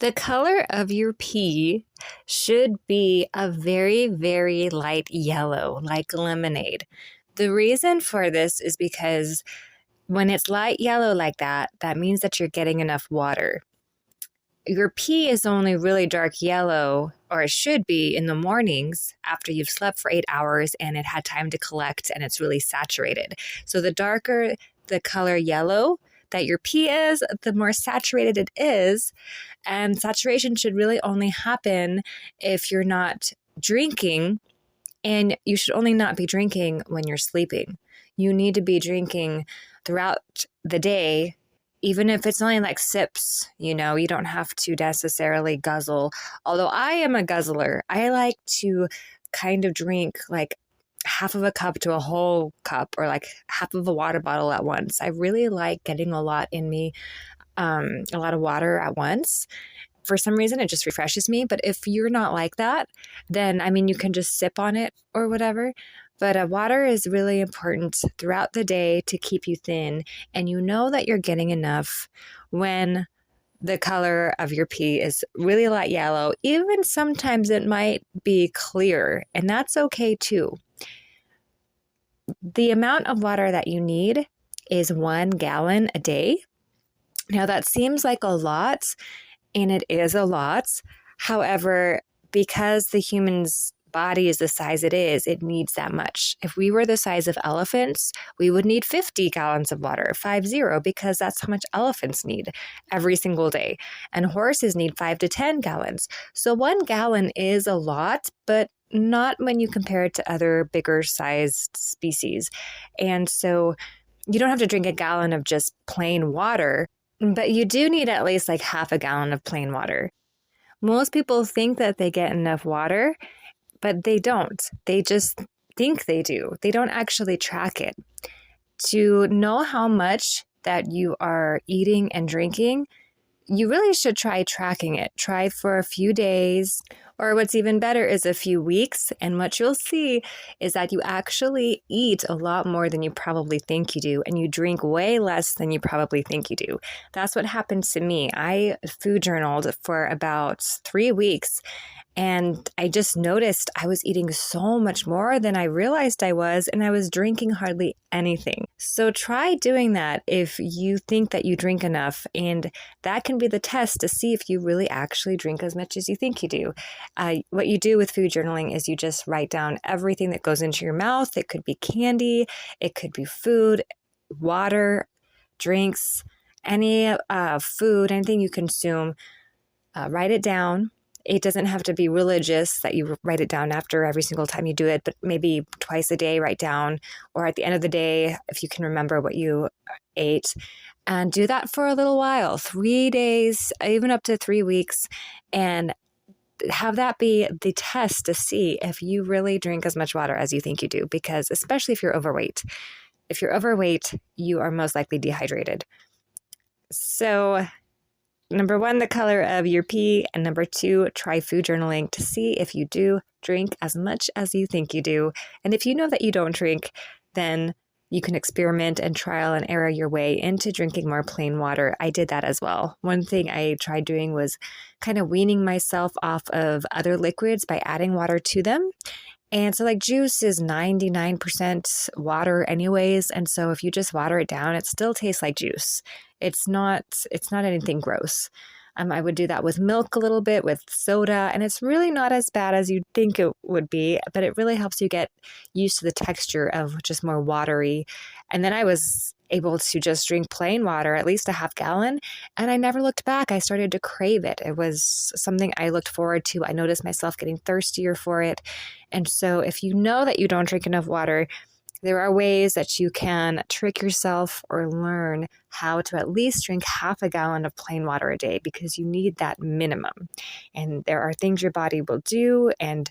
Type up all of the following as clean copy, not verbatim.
The color of your pee should be a very, very light yellow, like lemonade. The reason for this is because when it's light yellow like that, that means that you're getting enough water. Your pee is only really dark yellow, or it should be, in the mornings after you've slept for 8 hours and it had time to collect and it's really saturated. So the darker the color yellow that your pee is, the more saturated it is. And saturation should really only happen if you're not drinking, and you should only not be drinking when you're sleeping. You need to be drinking throughout the day, even if it's only like sips, you don't have to necessarily guzzle. Although I am a guzzler, I like to kind of drink like half of a cup to a whole cup, or like half of a water bottle at once. I really like getting a lot in me, a lot of water at once. For some reason, it just refreshes me. But if you're not like that, then, you can just sip on it or whatever. But water is really important throughout the day to keep you thin. And you know that you're getting enough when the color of your pee is really light yellow. Even sometimes it might be clear, and that's okay too. The amount of water that you need is 1 gallon a day. Now, that seems like a lot, and it is a lot. However, because the human's body is the size it is, it needs that much. If we were the size of elephants, we would need 50 gallons of water, 50, because that's how much elephants need every single day. And horses need 5 to 10 gallons. So 1 gallon is a lot, but not when you compare it to other bigger sized species. And so you don't have to drink a gallon of just plain water, but you do need at least like half a gallon of plain water. Most people think that they get enough water, but they don't. They just think they do. They don't actually track it. To know how much that you are eating and drinking, you really should try tracking it. Try for a few days, or what's even better is a few weeks. And what you'll see is that you actually eat a lot more than you probably think you do, and you drink way less than you probably think you do. That's what happened to me. I food journaled for about 3 weeks, and I just noticed I was eating so much more than I realized I was, and I was drinking hardly anything. So try doing that if you think that you drink enough, and that can be the test to see if you really actually drink as much as you think you do. What you do with food journaling is you just write down everything that goes into your mouth. It could be candy, it could be food, water, drinks, any food, anything you consume. Write it down. It doesn't have to be religious that you write it down after every single time you do it, but maybe twice a day write down, or at the end of the day, if you can remember what you ate. And do that for a little while, 3 days, even up to 3 weeks, and have that be the test to see if you really drink as much water as you think you do, because especially if you're overweight. If you're overweight, you are most likely dehydrated. So number 1, the color of your pee, and number 2, try food journaling to see if you do drink as much as you think you do. And if you know that you don't drink, then you can experiment and trial and error your way into drinking more plain water. I did that as well. One thing I tried doing was kind of weaning myself off of other liquids by adding water to them. And so like juice is 99% water anyways. And so if you just water it down, it still tastes like juice. It's not anything gross. I would do that with milk a little bit, with soda, and it's really not as bad as you'd think it would be, but it really helps you get used to the texture of just more watery. And then I was able to just drink plain water, at least a half gallon, and I never looked back. I started to crave it. It was something I looked forward to. I noticed myself getting thirstier for it. And so if you know that you don't drink enough water, there are ways that you can trick yourself or learn how to at least drink half a gallon of plain water a day, because you need that minimum. And there are things your body will do, and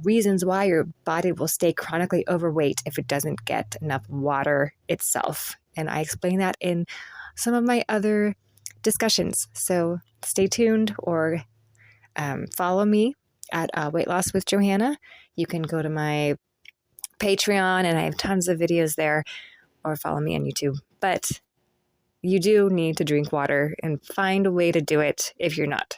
reasons why your body will stay chronically overweight if it doesn't get enough water itself. And I explain that in some of my other discussions. So stay tuned, or follow me at Weight Loss with Johanna. You can go to my Patreon, and I have tons of videos there, or follow me on YouTube. But you do need to drink water and find a way to do it if you're not.